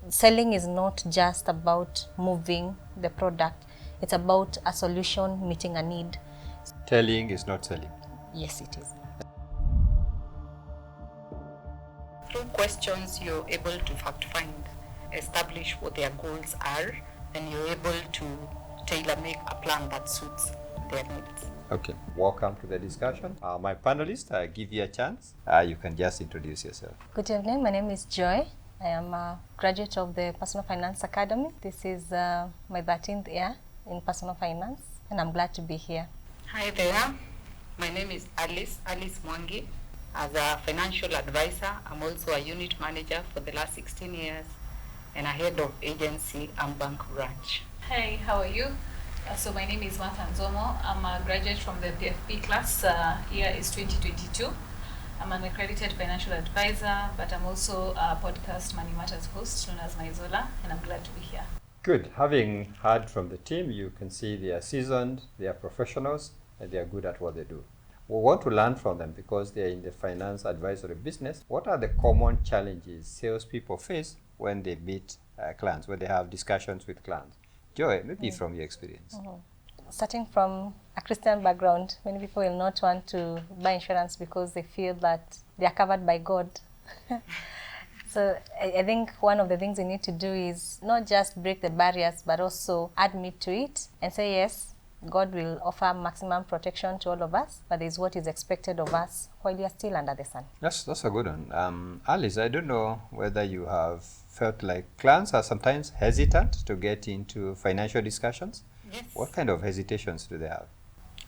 selling is not just about moving the product. It's about a solution meeting a need. Telling is not selling. Yes, it is. Through questions, you're able to fact find, establish what their goals are, and you're able to tailor-make a plan that suits their needs. Okay, welcome to the discussion. My panelists, I give you a chance. You can just introduce yourself. Good evening. My name is Joy. I am a graduate of the Personal Finance Academy. This is my 13th year in personal finance, and I'm glad to be here. Hi there. My name is Alice Mwangi. As a financial advisor, I'm also a unit manager for the last 16 years and a head of agency and bank branch. Hi, how are you? So my name is Martha Nzomo. I'm a graduate from the PFP class. Year is 2022. I'm an accredited financial advisor, but I'm also a podcast Money Matters host known as Maizola, and I'm glad to be here. Good. Having heard from the team, you can see they are seasoned, they are professionals, and they are good at what they do. We want to learn from them because they are in the finance advisory business. What are the common challenges salespeople face when they meet clients, when they have discussions with clients? Joy, maybe from your experience. Starting from a Christian background, many people will not want to buy insurance because they feel that they are covered by God. So I think one of the things we need to do is not just break the barriers, but also admit to it and say, yes, God will offer maximum protection to all of us, but there's what is expected of us while we are still under the sun. Yes, that's a good one. Alice, I don't know whether you have felt like clients are sometimes hesitant to get into financial discussions. Yes. What kind of hesitations do they have?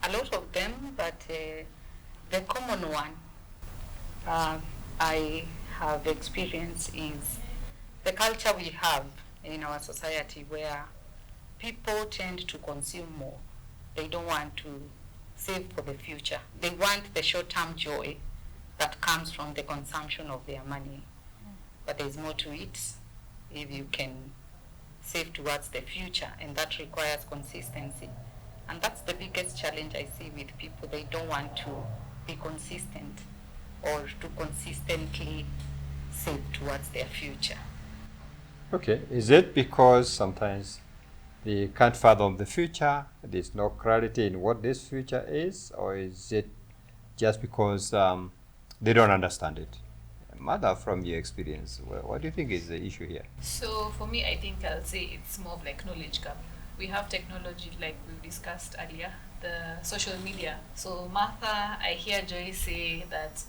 A lot of them, but the common one I have experienced is the culture we have in our society where people tend to consume more. They don't want to save for the future. They want the short-term joy that comes from the consumption of their money. But there's more to it if you can save towards the future, and that requires consistency. And that's the biggest challenge I see with people. They don't want to be consistent or to consistently save towards their future. Okay, is it because sometimes they can't fathom the future, there's no clarity in what this future is, or is it just because they don't understand it? Mother, from your experience, what do you think is the issue here? So for me, I think I'll say it's more of like knowledge gap. We have technology like we discussed earlier, the social media. So Martha, I hear Joy say that,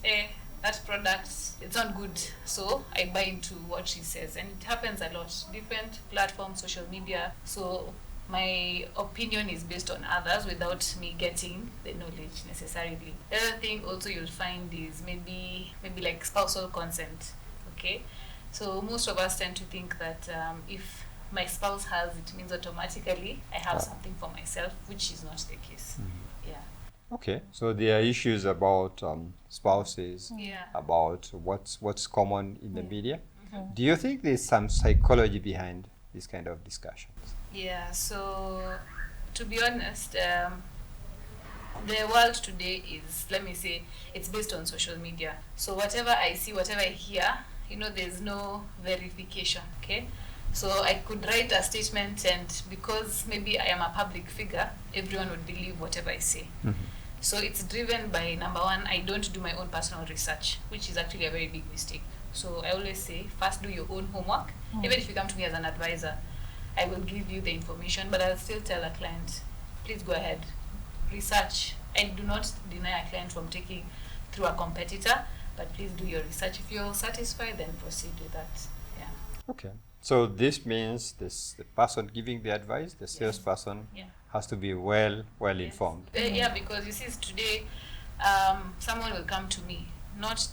that product, it's not good, so I buy into what she says. And it happens a lot, different platforms, social media. So my opinion is based on others without me getting the knowledge necessarily. The other thing also you'll find is maybe like spousal consent, okay? So most of us tend to think that if my spouse has, it means automatically I have something for myself, which is not the case. Yeah. Okay, so there are issues about spouses, about what's common in the media. Do you think there's some psychology behind this kind of discussions? Yeah, so to be honest, the world today is, let me say, it's based on social media. So whatever I see, whatever I hear, there's no verification, okay? So I could write a statement, and because maybe I am a public figure, everyone would believe whatever I say. So it's driven by, number one, I don't do my own personal research, which is actually a very big mistake. So I always say, first do your own homework. Even if you come to me as an advisor, I will give you the information, but I'll still tell a client, please go ahead, research. I do not deny a client from taking through a competitor, but please do your research. If you're satisfied, then proceed with that. Yeah. Okay. So this means the person giving the advice, the salesperson, has to be well informed. Yeah, because you see, today, someone will come to me, not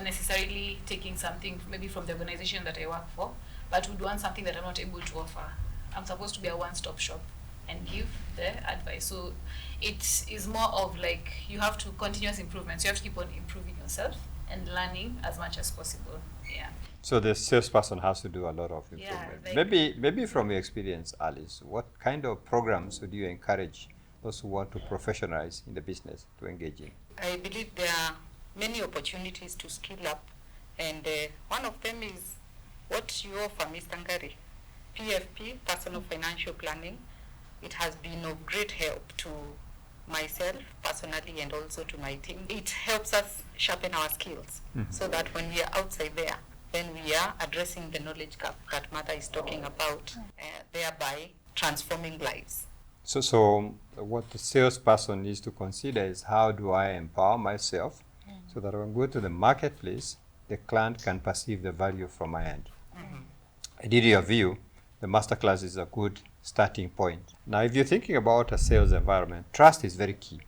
necessarily taking something maybe from the organization that I work for, but would want something that I'm not able to offer. I'm supposed to be a one-stop shop and give the advice. So it is more of like you have to continuous improvements. You have to keep on improving yourself and learning as much as possible. Yeah. So the salesperson has to do a lot of improvement. Yeah, maybe from your experience, Alice, what kind of programs would you encourage those who want to professionalize in the business to engage in? I believe there are many opportunities to skill up, and one of them is what you offer, Mr. Ngari, PFP, Personal Financial Planning, it has been of great help to myself personally and also to my team. It helps us sharpen our skills so that when we are outside there, then we are addressing the knowledge gap that Martha is talking about, thereby transforming lives. So what the salesperson needs to consider is, how do I empower myself so that when I go to the marketplace, the client can perceive the value from my end. I did your view. The masterclass is a good starting point. Now, if you're thinking about a sales environment, trust is very key.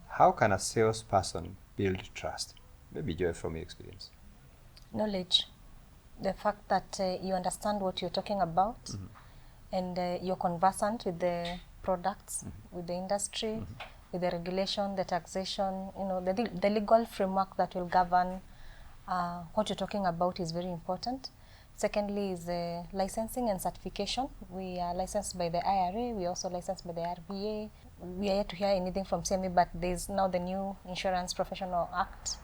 How can a salesperson build trust? Maybe Joy, from your experience. Knowledge. The fact that you understand what you're talking about and you're conversant with the products, with the industry, with the regulation, the taxation, the legal framework that will govern what you're talking about is very important. Secondly is licensing and certification. We are licensed by the IRA, we are also licensed by the RBA. We are yet to hear anything from CME, but there's now the new Insurance Professional Act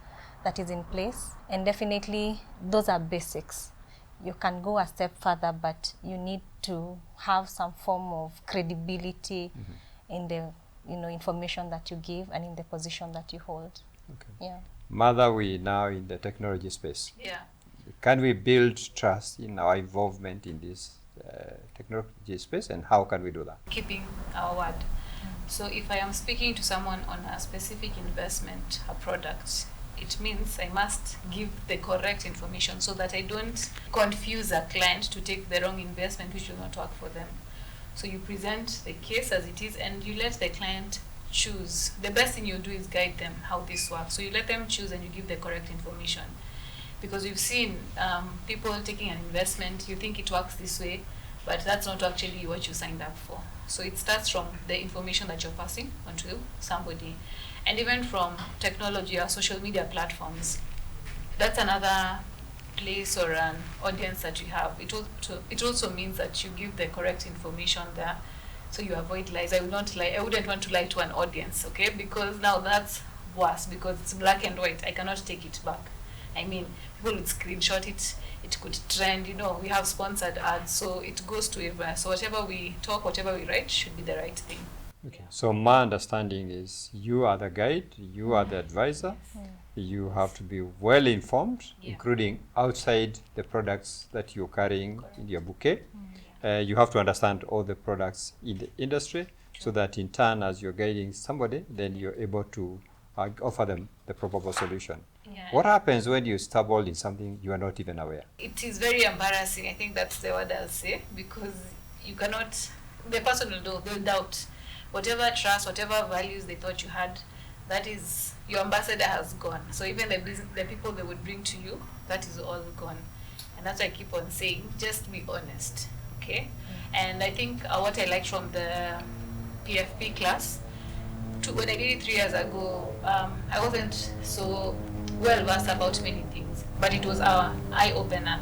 that is in place. And definitely those are basics. You can go a step further, but you need to have some form of credibility in the information that you give and in the position that you hold. Okay. Yeah. Mother, we now in the technology space. Yeah. Can we build trust in our involvement in this technology space, and how can we do that? Keeping our word. So if I am speaking to someone on a specific investment, a product, it means I must give the correct information so that I don't confuse a client to take the wrong investment which will not work for them. So you present the case as it is and you let the client choose. The best thing you do is guide them how this works. So you let them choose and you give the correct information. Because we've seen people taking an investment, you think it works this way, but that's not actually what you signed up for. So it starts from the information that you're passing on to somebody. And even from technology or social media platforms, that's another place or an audience that you have. It also means that you give the correct information there, so you avoid lies. I wouldn't want to lie to an audience, okay? Because now that's worse, because it's black and white. I cannot take it back. I mean, people would screenshot it, it could trend, we have sponsored ads, so it goes to everywhere. So whatever we talk, whatever we write should be the right thing. Okay. So my understanding is, you are the guide, you are the advisor, you have to be well informed, including outside the products that you're carrying in your bouquet. You have to understand all the products in the industry, so that in turn, as you're guiding somebody, then you're able to offer them the probable solution. Yeah. What happens when you stumble in something you are not even aware? It is very embarrassing. I think that's the word I'll say, because you cannot, the person will doubt whatever trust, whatever values they thought you had. That is, your ambassador has gone. So even the people they would bring to you, that is all gone. And that's why I keep on saying, just be honest, okay? And I think what I liked from the PFP class, when I did it 3 years ago, I wasn't so well versed about many things, but it was our eye opener.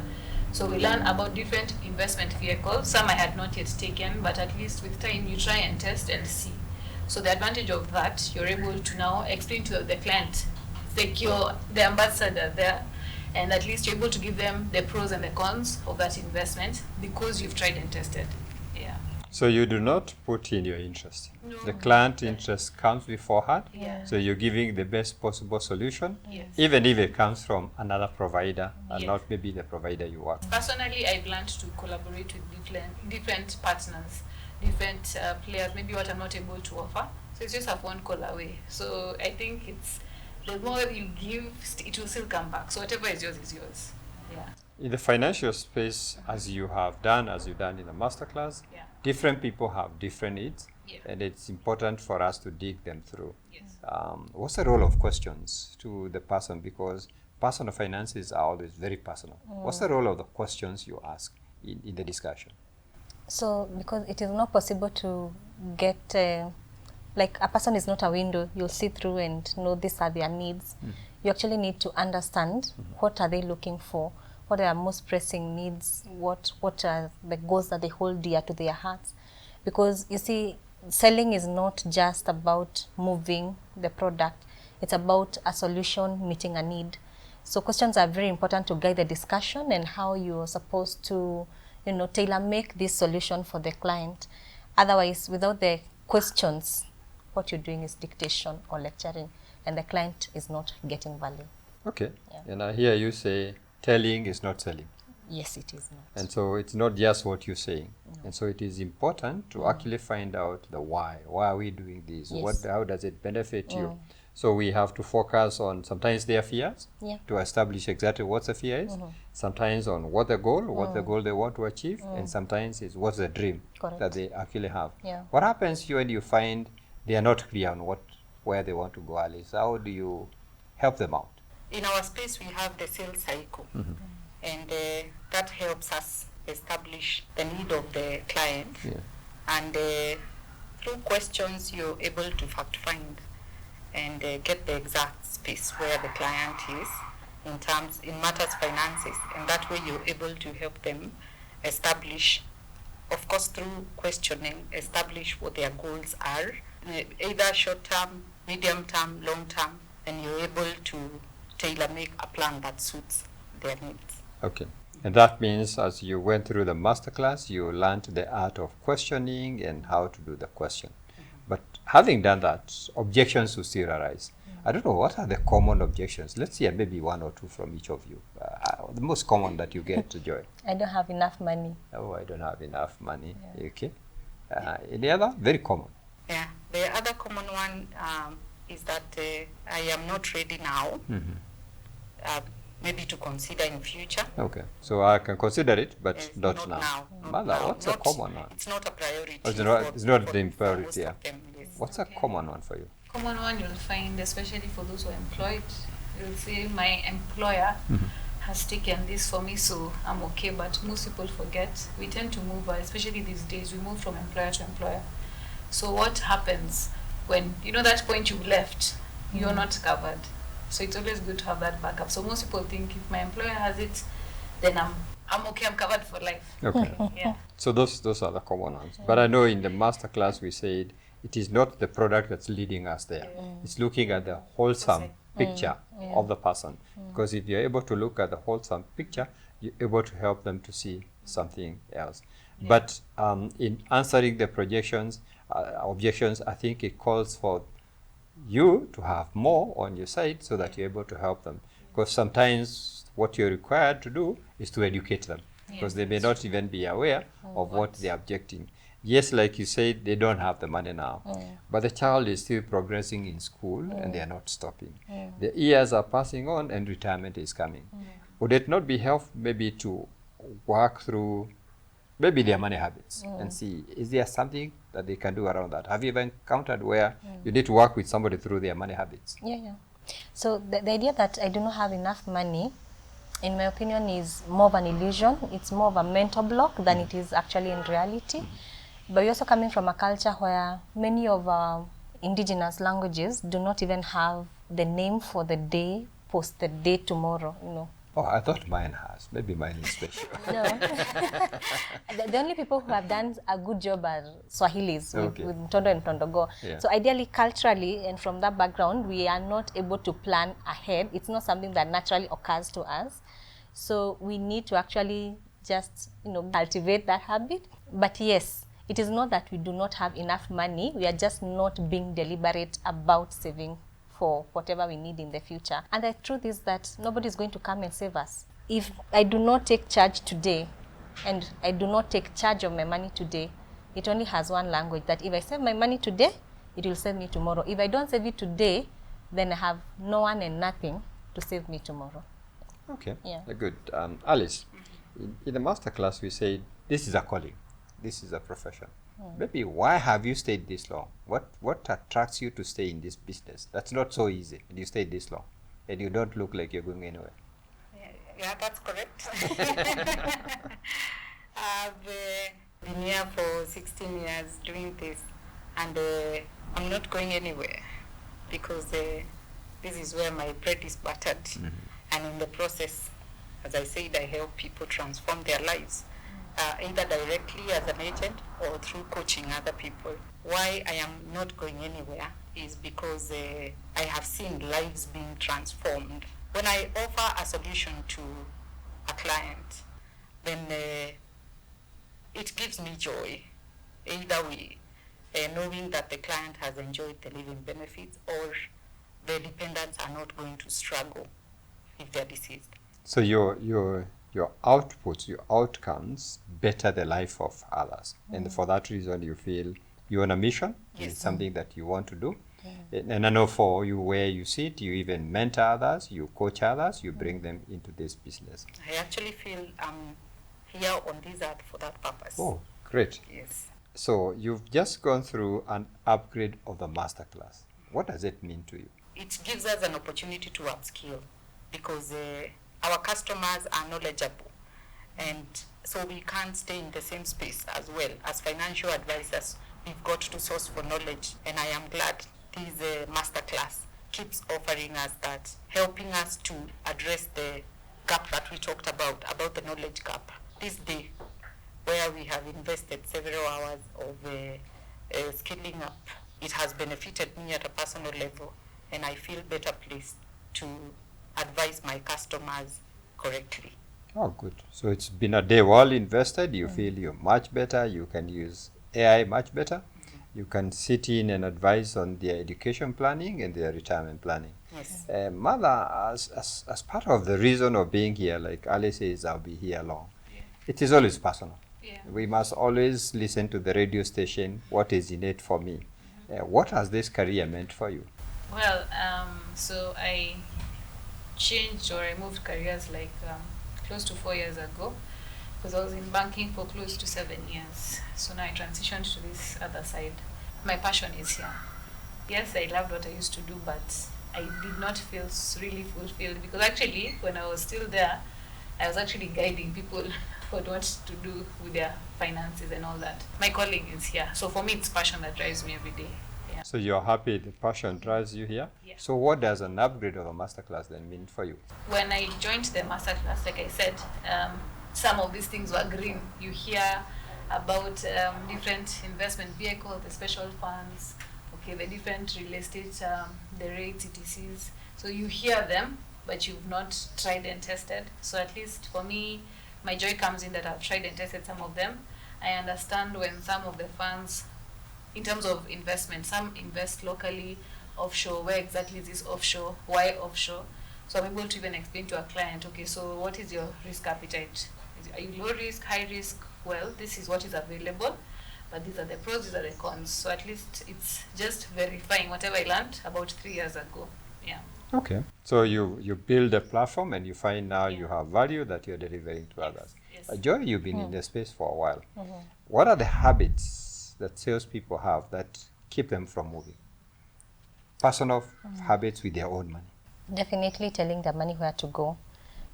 So we learned about different investment vehicles. Some I had not yet taken, but at least with time you try and test and see. So the advantage of that, you're able to now explain to the client, like you're the ambassador there, and at least you're able to give them the pros and the cons of that investment because you've tried and tested. Yeah. So you do not put in your interest. No. The client interest comes beforehand. Yeah. So you're giving the best possible solution, Yes. even if it comes from another provider and Yes. not maybe the provider you want. Personally, I've learned to collaborate with different partners, different players, maybe what I'm not able to offer. So it's just a phone call away. So I think it's, the more you give, it will still come back. So whatever is yours is yours. Yeah. In the financial space, as you've done in the masterclass, Yeah. different people have different needs, Yeah. and it's important for us to dig them through. Yes. What's the role of questions to the person? Because personal finances are always very personal. What's the role of the questions you ask in the discussion? So because it is not possible to get, like a person is not a window, you'll see through and know these are their needs. You actually need to understand what are they looking for, what are their most pressing needs, what are the goals that they hold dear to their hearts. Because you see, selling is not just about moving the product, it's about a solution meeting a need. So questions are very important to guide the discussion and how you are supposed to, tailor make this solution for the client. Otherwise, without the questions, what you're doing is dictation or lecturing, and the client is not getting value. Okay. Yeah. And I hear you say telling is not selling. Yes, it is not. And so it's not just what you're saying. And so it is important to actually find out the why. Why are we doing this? Yes. How does it benefit you? So we have to focus on sometimes their fears to establish exactly what the fear is, sometimes on what the goal they want to achieve, and sometimes is what's the dream that they actually have. Yeah. What happens when you find they are not clear on where they want to go, Alice? How do you help them out? In our space, we have the sales cycle, and that helps us establish the need of the client. Yeah. And through questions, you're able to fact find and get the exact space where the client is in matters finances, and that way you're able to help them establish, of course through questioning, establish what their goals are, either short term, medium term, long term, and you're able to tailor make a plan that suits their needs. Okay. And that means as you went through the masterclass, you learned the art of questioning and how to do the question. But having done that, objections will still arise. I don't know, what are the common objections? Let's hear maybe one or two from each of you. The most common that you get, Joy. I don't have enough money. Oh, I don't have enough money. Okay. Any other? Very common. Yeah. The other common one is that I am not ready now. Maybe to consider in future. Okay. So I can consider it, but Yes, not now. Mother, what's a common one? It's not a priority. Oh, it's not the for priority, most yeah. of them, yes. What's a common one for you? Common one you'll find, especially for those who are employed, you'll see my employer has taken this for me, so I'm okay. But most people forget. We tend to move, especially these days, we move from employer to employer. So what happens when, that point you left, you're not covered. So it's always good to have that backup. So most people think if my employer has it, then I'm okay, I'm covered for life. Okay. Yeah. So those are the common ones. But I know in the masterclass we said it is not the product that's leading us there. It's looking at the wholesome picture of the person. Because if you're able to look at the wholesome picture, you're able to help them to see something else. But in answering the objections, I think it calls for you to have more on your side so that you're able to help them. Because sometimes what you're required to do is to educate them, because they may not even be aware of what they're objecting. Yes, like you said, they don't have the money now, but the child is still progressing in school and they are not stopping. The years are passing on and retirement is coming. Would it not be helpful maybe to work through maybe their money habits and see, is there something that they can do around that? Have you ever encountered where you need to work with somebody through their money habits? Yeah. So the idea that I do not have enough money, in my opinion, is more of an illusion. It's more of a mental block than it is actually in reality. But we're also coming from a culture where many of our indigenous languages do not even have the name for the day post the day tomorrow, Oh, I thought mine has. Maybe mine is special. No. The only people who have done a good job are Swahilis with Mtondo and Mtondogo. Yeah. So ideally, culturally, and from that background, we are not able to plan ahead. It's not something that naturally occurs to us. So we need to actually just, cultivate that habit. But yes, it is not that we do not have enough money. We are just not being deliberate about saving for whatever we need in the future. And the truth is that nobody is going to come and save us. If I do not take charge today, and I do not take charge of my money today, it only has one language, that if I save my money today, it will save me tomorrow. If I don't save it today, then I have no one and nothing to save me tomorrow. Okay, Yeah. Good. Alice, in the masterclass we said this is a calling, this is a profession. Maybe why have you stayed this long? What attracts you to stay in this business? That's not so easy, and you stayed this long, and you don't look like you're going anywhere. Yeah, that's correct. I've been here for 16 years doing this, and I'm not going anywhere, because this is where my bread is buttered. And in the process, as I said, I help people transform their lives. Either directly as an agent or through coaching other people. Why I am not going anywhere is because I have seen lives being transformed when I offer a solution to a client, then it gives me joy, either way, knowing that the client has enjoyed the living benefits or the dependents are not going to struggle if they're deceased. So your outputs, your outcomes better the life of others. And for that reason you feel you're on a mission. Yes. It's something that you want to do. And I know for you, where you sit, you even mentor others, you coach others, you bring them into this business. I actually feel I'm here on this earth for that purpose. Oh, great. Yes. So you've just gone through an upgrade of the masterclass. What does it mean to you? It gives us an opportunity to upskill because our customers are knowledgeable, and so we can't stay in the same space as well. As financial advisors, we've got to source for knowledge, and I am glad this masterclass keeps offering us that, helping us to address the gap that we talked about the knowledge gap. This day, where we have invested several hours of skilling up, it has benefited me at a personal level, and I feel better placed to advise my customers correctly. Oh, good. So it's been a day well invested. You feel you're much better. You can use AI much better. You can sit in and advise on their education planning and their retirement planning. Yes. Mother, as part of the reason of being here, like Ali says, I'll be here long. It is always personal. Yeah. We must always listen to the radio station, what is in it for me. What has this career meant for you? Well, so I changed or I moved careers like close to 4 years ago, because I was in banking for close to 7 years. So now I transitioned to this other side. My passion is here. Yes, I loved what I used to do, but I did not feel really fulfilled, because actually when I was still there, I was actually guiding people on what to do with their finances and all that. My calling is here. So for me, it's passion that drives me every day. Yeah. So you're happy the passion drives you here? Yeah. So what does an upgrade of a masterclass then mean for you? When I joined the masterclass, like I said, some of these things were green. You hear about different investment vehicles, the special funds, okay, the different real estate, the rates, ETCs. So you hear them, but you've not tried and tested. So at least for me, my joy comes in that I've tried and tested some of them. I understand when some of the funds, in terms of investment, some invest locally, offshore. Where exactly is this offshore? Why offshore? So I'm able to even explain to a client, okay, so what is your risk appetite? Are you low risk, high risk? Well, this is what is available, but these are the pros, these are the cons. So at least it's just verifying whatever I learned about 3 years ago. Yeah. Okay. So you build a platform and you find now you have value that you're delivering to others. Yes. Joy, you've been in the space for a while. What are the habits that salespeople have that keep them from moving? Personal habits with their own money. Definitely telling the money where to go,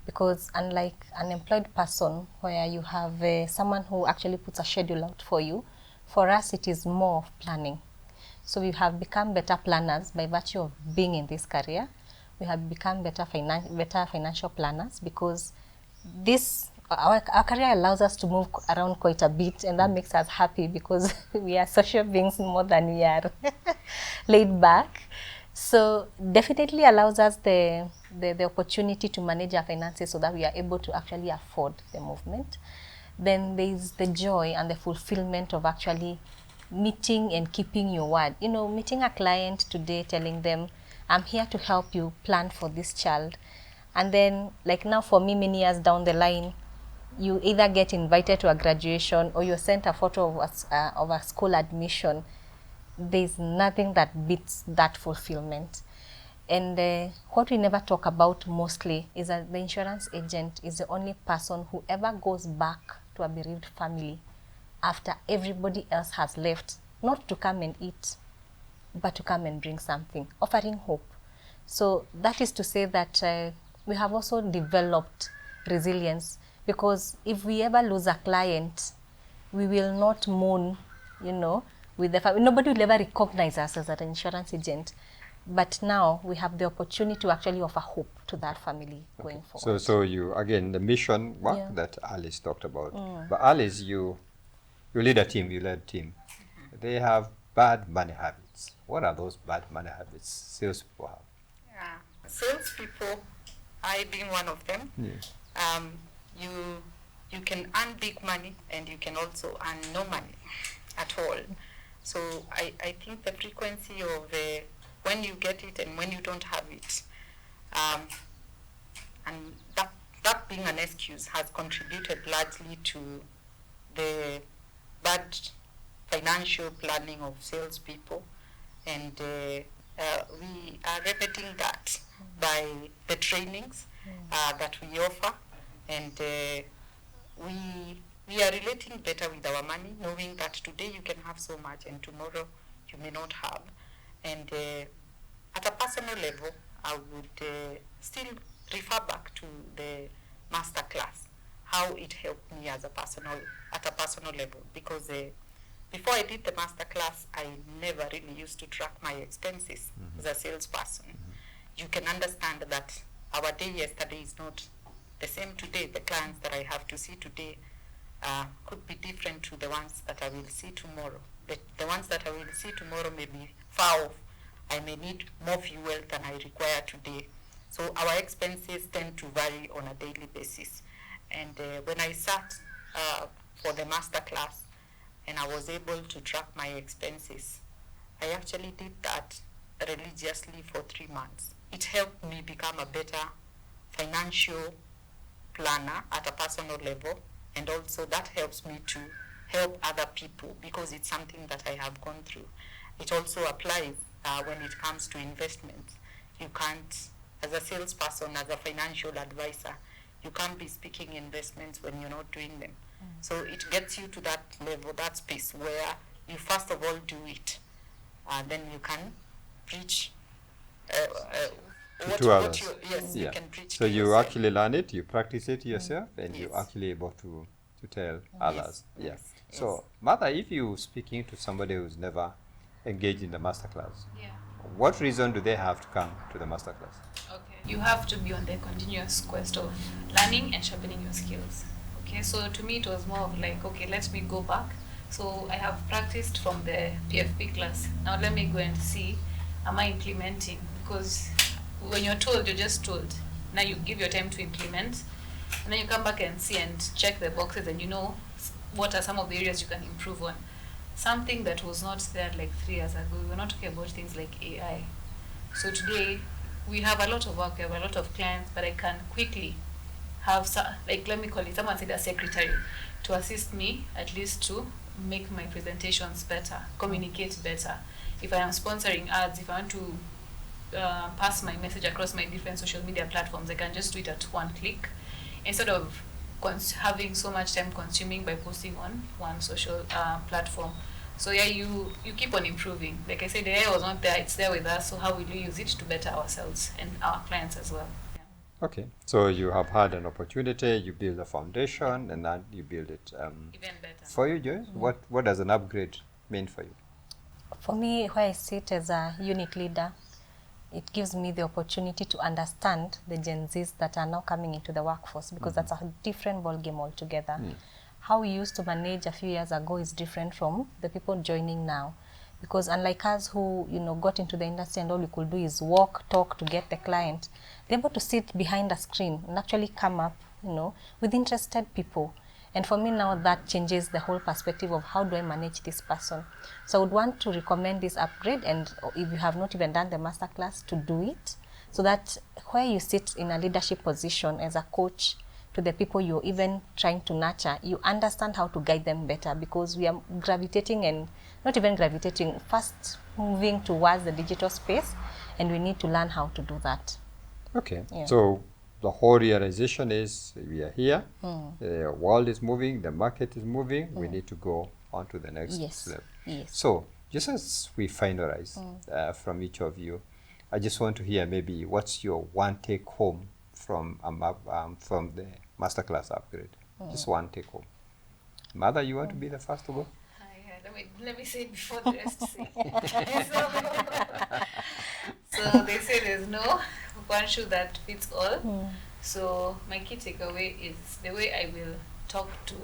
because unlike an employed person where you have someone who actually puts a schedule out for you, for us it is more of planning. So we have become better planners by virtue of being in this career. We have become better financial planners, because this our career allows us to move around quite a bit, and that makes us happy because we are social beings more than we are laid back. So definitely allows us the opportunity to manage our finances so that we are able to actually afford the movement. Then there is the joy and the fulfillment of actually meeting and keeping your word. You know, meeting a client today, telling them, I'm here to help you plan for this child. And then, like now for me, many years down the line, you either get invited to a graduation or you're sent a photo of a school admission. There's nothing that beats that fulfillment. And what we never talk about mostly is that the insurance agent is the only person who ever goes back to a bereaved family after everybody else has left, not to come and eat, but to come and bring something, offering hope. So that is to say that we have also developed resilience, because if we ever lose a client, we will not mourn, you know, with the family. Nobody will ever recognize us as an insurance agent. But now we have the opportunity to actually offer hope to that family going forward. So you, again, the mission work that Alice talked about. But Alice, you lead a team, you led a team. They have bad money habits. What are those bad money habits salespeople have? Yeah. Salespeople I being one of them. You can earn big money and you can also earn no money at all. So I think the frequency of when you get it and when you don't have it, and that being an excuse has contributed largely to the bad financial planning of salespeople, and we are remedying that by the trainings that we offer, and we are relating better with our money, knowing that today you can have so much and tomorrow you may not have. And at a personal level, I would still refer back to the masterclass, how it helped me at a personal level, because before I did the masterclass, I never really used to track my expenses as a salesperson. You can understand that our day yesterday is not the same today. The clients that I have to see today could be different to the ones that I will see tomorrow. The ones that I will see tomorrow may be far off. I may need more fuel than I require today. So our expenses tend to vary on a daily basis. And when I sat for the masterclass and I was able to track my expenses, I actually did that religiously for 3 months. It helped me become a better financial planner at a personal level, and also that helps me to help other people because it's something that I have gone through. It also applies when it comes to investments. You can't, as a salesperson, as a financial advisor, you can't be speaking investments when you're not doing them. So it gets you to that level, that space where you first of all do it, then you can preach to others. You can preach. So to you yourself. actually learn it, you practice it yourself, and you're Yes. actually able to tell others. Yes. So, Martha, if you're speaking to somebody who's never engaged in the masterclass, Yeah. what reason do they have to come to the masterclass? Okay. You have to be on the continuous quest of learning and sharpening your skills. Okay. So to me, it was more of like, okay, let me go back. So I have practiced from the PFP class. Now let me go and see, am I implementing? Because when you're told, you're just told. Now you give your time to implement, and then you come back and see and check the boxes, and you know what are some of the areas you can improve on. Something that was not there like 3 years ago. We were not talking about things like AI. So today we have a lot of work, we have a lot of clients, but I can quickly have, like, let me call it, someone said a secretary to assist me at least to make my presentations better, communicate better. If I am sponsoring ads, if I want to pass my message across my different social media platforms, I can just do it at one click instead of having so much time consuming by posting on one social platform. So yeah, you keep on improving. Like I said, the AI was not there, it's there with us, so how will you use it to better ourselves and our clients as well? Yeah. Okay, so you have had an opportunity, you build a foundation, and then you build it. Even better. For you, Joyce, what does an upgrade mean for you? For me, where I sit as a unit leader, it gives me the opportunity to understand the Gen Zs that are now coming into the workforce, because that's a different ballgame altogether. How we used to manage a few years ago is different from the people joining now. Because unlike us who, got into the industry and all we could do is walk, talk to get the client, they're able to sit behind a screen and actually come up, with interested people. And for me now, that changes the whole perspective of how do I manage this person. So I would want to recommend this upgrade, and if you have not even done the masterclass, to do it, so that where you sit in a leadership position as a coach to the people you're even trying to nurture, you understand how to guide them better, because we are gravitating, and not even gravitating, fast moving towards the digital space, and we need to learn how to do that. Okay, Yeah. so the whole realization is we are here, the world is moving, the market is moving, we need to go on to the next level. Yes. So just as we finalize from each of you, I just want to hear maybe what's your one take home from the masterclass upgrade. Just one take home. Mother, you want to be the first to go? Let me say it before the rest say. So they say there's no one shoe that fits all. So my key takeaway is the way I will talk to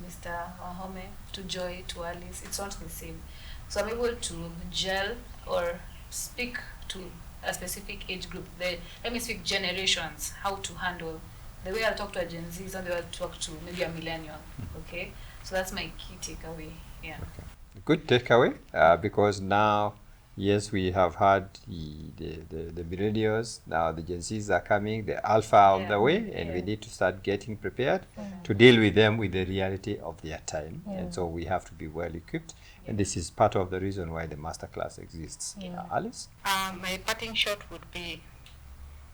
Mr. Wahome, to Joy, to Alice, it's not the same. So I'm able to gel or speak to a specific age group. Let me speak generations, how to handle. The way I'll talk to a Gen Z is not the way I'll talk to maybe a millennial. Okay, so that's my key takeaway. Yeah. Okay. Good takeaway, because now, yes, we have had the millennials, now the Gen Zs are coming, the alpha on the way, and we need to start getting prepared to deal with them with the reality of their time. And so we have to be well equipped, and this is part of the reason why the masterclass exists. Alice? My parting shot would be,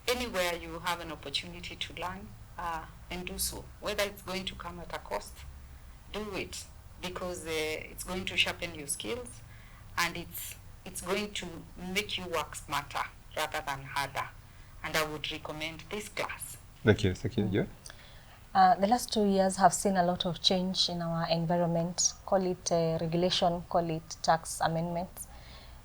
anywhere you have an opportunity to learn, and do so. Whether it's going to come at a cost, do it, because it's going to sharpen your skills, and it's going to make you work smarter rather than harder. And I would recommend this class. Thank you, Joy. The last 2 years have seen a lot of change in our environment, call it regulation, call it tax amendments.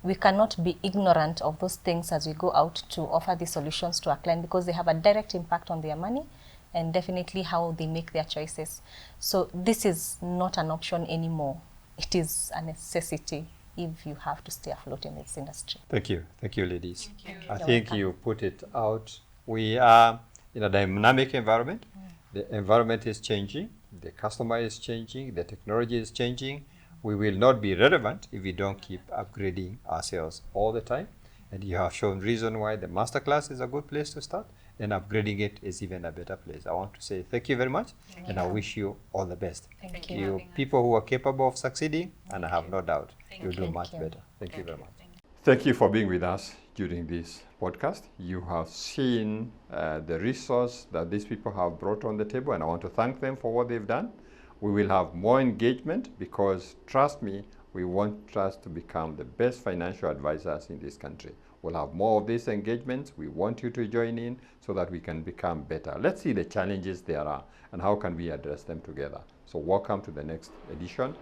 We cannot be ignorant of those things as we go out to offer these solutions to our client, because they have a direct impact on their money and definitely how they make their choices. So this is not an option anymore. It is a necessity if you have to stay afloat in this industry. Thank you, ladies. Thank you. I think you put it out. We are in a dynamic environment. The environment is changing, the customer is changing, the technology is changing. We will not be relevant if we don't keep upgrading ourselves all the time. And you have shown reason why the masterclass is a good place to start, and upgrading it is even a better place. I want to say thank you very much, and I wish you all the best. Thank You you. people who are capable of succeeding, and I have no doubt you'll do Thank much you. better. Thank you very much. Thank you. Thank you for being with us during this podcast. You have seen the resource that these people have brought on the table, and I want to thank them for what they've done. We will have more engagement because, trust me, we want us to become the best financial advisors in this country. We'll have more of these engagements. We want you to join in so that we can become better. Let's see the challenges there are and how can we address them together. So welcome to the next edition